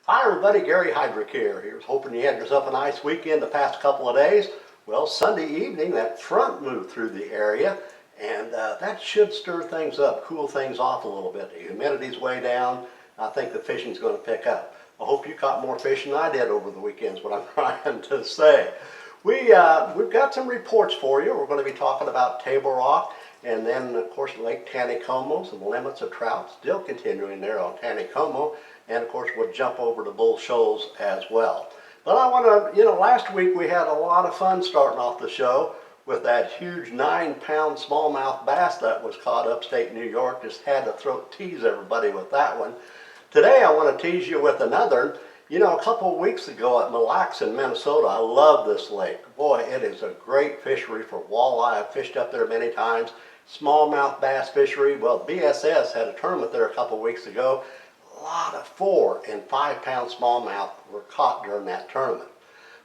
Hi everybody, Gary Hydrick here. Here's hoping you had yourself a nice weekend the past couple of days. Well, Sunday evening that front moved through the area and that should stir things up, cool things off a little bit. The humidity's way down. I think the fishing's going to pick up. I hope you caught more fish than I did over the weekends, what I'm trying to say. We've got some reports for you. We're going to be talking about Table Rock and then, of course, Lake Taneycomo, some limits of trout still continuing there on Taneycomo. And of course, we'll jump over to Bull Shoals as well. But I want to, last week we had a lot of fun starting off the show with that huge 9-pound smallmouth bass that was caught upstate New York. Just had to tease everybody with that one. Today I want to tease you with another. A couple of weeks ago at Mille Lacs in Minnesota, I love this lake. Boy, it is a great fishery for walleye. I've fished up there many times. Smallmouth bass fishery. Well, BSS had a tournament there a couple of weeks ago. A lot of 4- and 5-pound smallmouth were caught during that tournament.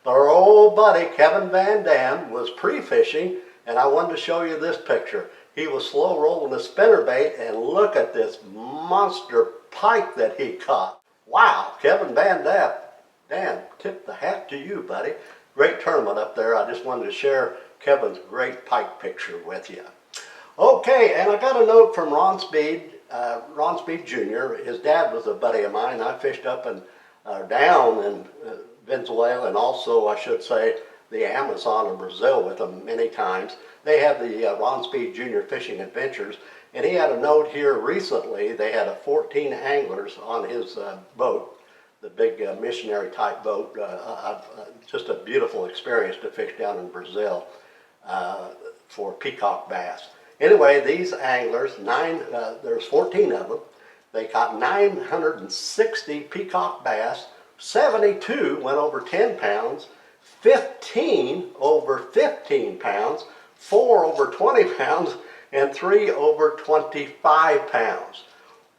But our old buddy Kevin Vandam was pre-fishing, and I wanted to show you this picture. He was slow rolling a spinnerbait, and look at this monster pike that he caught. Wow, Kevin Vandam, tip the hat to you, buddy. Great tournament up there. I just wanted to share Kevin's great pike picture with you. Okay, and I got a note from Ron Speed Jr. His dad was a buddy of mine. I fished up and down in Venezuela and also, I should say, the Amazon in Brazil with them many times. They have the Ron Speed Jr. Fishing Adventures, and he had a note here recently. They had 14 anglers on his boat, the big missionary type boat. Just a beautiful experience to fish down in Brazil for peacock bass. Anyway, these anglers, there's 14 of them. They caught 960 peacock bass, 72 went over 10 pounds, 15 over 15 pounds, 4 over 20 pounds, and 3 over 25 pounds.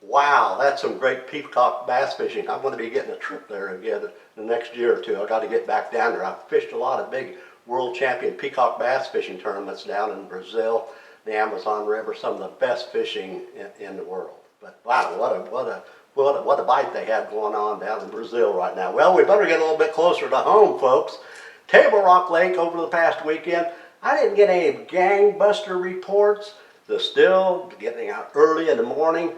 Wow, that's some great peacock bass fishing. I'm going to be getting a trip there again the next year or two. I've got to get back down there. I've fished a lot of big world champion peacock bass fishing tournaments down in Brazil, the Amazon River, some of the best fishing in the world. But wow, what a bite they had going on down in Brazil right now. Well, we better get a little bit closer to home, folks. Table Rock Lake over the past weekend, I didn't get any gangbuster reports. They're still getting out early in the morning,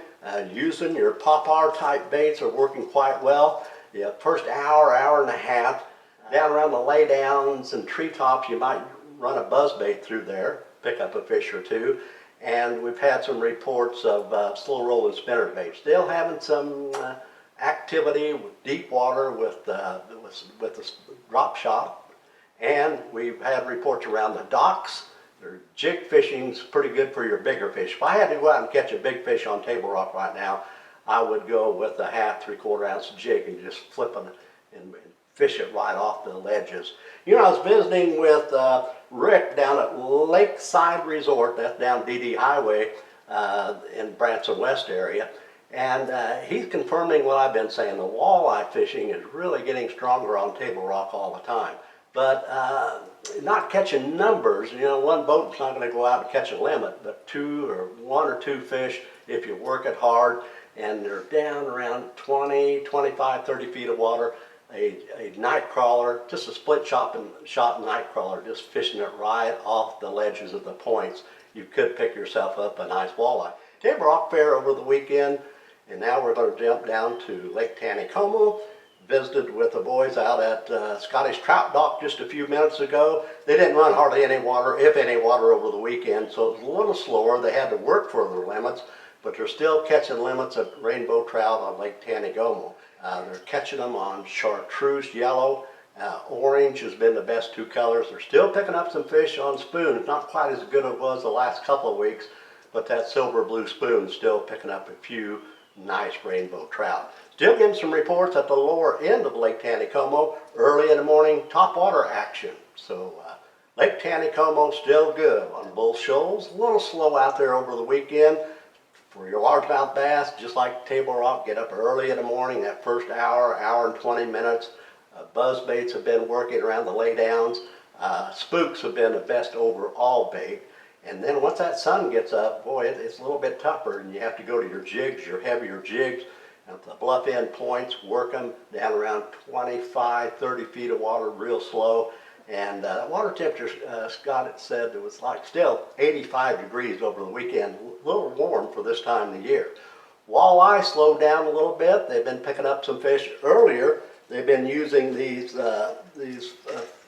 using your popper type baits are working quite well. The first hour and a half, down around the laydowns and treetops, you might run a buzz bait through there, pick up a fish or two. And we've had some reports of slow rolling spinnerbait. Still having some activity with deep water with the drop shot. And we've had reports around the docks. Their jig fishing's pretty good for your bigger fish. If I had to go out and catch a big fish on Table Rock right now, I would go with a half, 3/4 ounce jig and just flip them and fish it right off the ledges. I was visiting with Rick down at Lakeside Resort, that's down DD Highway in Branson West area, and he's confirming what I've been saying. The walleye fishing is really getting stronger on Table Rock all the time. But not catching numbers, one boat's not going to go out and catch a limit, but 1 or 2 fish if you work it hard, and they're down around 20, 25, 30 feet of water. A night crawler, just a split shot night crawler, just fishing it right off the ledges of the points. You could pick yourself up a nice walleye. Table Rock Fair over the weekend, and now we're going to jump down to Lake Taneycomo. Visited with the boys out at Scottish Trout Dock just a few minutes ago. They didn't run hardly any water, if any water, over the weekend, so it was a little slower. They had to work for their limits, but they're still catching limits of rainbow trout on Lake Taneycomo. They're catching them on chartreuse yellow. Orange has been the best 2 colors. They're still picking up some fish on spoon. It's not quite as good as it was the last couple of weeks, but that silver blue spoon is still picking up a few nice rainbow trout. Still getting some reports at the lower end of Lake Taneycomo, early in the morning, topwater action. So Lake Taneycomo still good on Bull Shoals. A little slow out there over the weekend. For your largemouth bass, just like Table Rock, get up early in the morning, that first hour and 20 minutes. Buzz baits have been working around the laydowns. Spooks have been the best overall bait. And then once that sun gets up, boy, it's a little bit tougher, and you have to go to your jigs, your heavier jigs. at the bluff end points, work them down around 25, 30 feet of water real slow. And water temperature, Scott said it was like still 85 degrees over the weekend, a little warm for this time of the year. Walleye slowed down a little bit. They've been picking up some fish earlier. They've been using these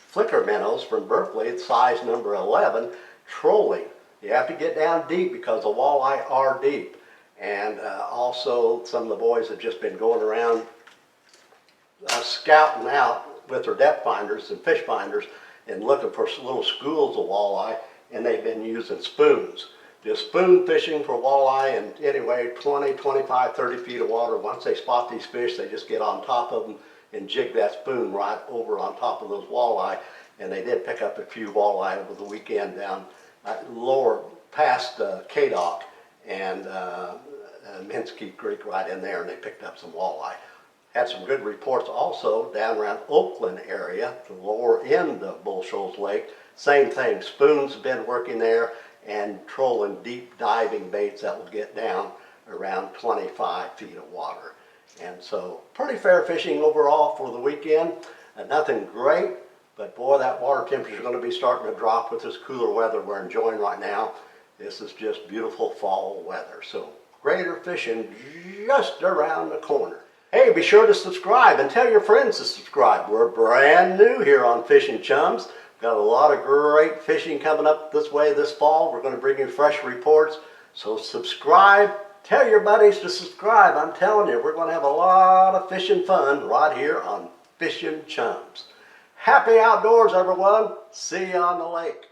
flicker minnows from Berkeley, size number 11, trolling. You have to get down deep because the walleye are deep. And also some of the boys have just been going around scouting out with their depth finders and fish finders and looking for little schools of walleye, and they've been using spoons. Just spoon fishing for walleye, and anyway, 20, 25, 30 feet of water. Once they spot these fish, they just get on top of them and jig that spoon right over on top of those walleye. And they did pick up a few walleye over the weekend down lower past Kadok and Minsky Creek right in there, and they picked up some walleye. Had some good reports also down around Oakland area, the lower end of Bull Shoals Lake. Same thing, spoons have been working there and trolling deep diving baits that will get down around 25 feet of water. And so pretty fair fishing overall for the weekend. Nothing great, but boy, that water temperature is going to be starting to drop with this cooler weather we're enjoying right now. This is just beautiful fall weather. So greater fishing just around the corner. Hey, be sure to subscribe and tell your friends to subscribe. We're brand new here on Fishing Chums. Got a lot of great fishing coming up this way this fall. We're going to bring you fresh reports. So subscribe. Tell your buddies to subscribe. I'm telling you, we're going to have a lot of fishing fun right here on Fishing Chums. Happy outdoors, everyone. See you on the lake.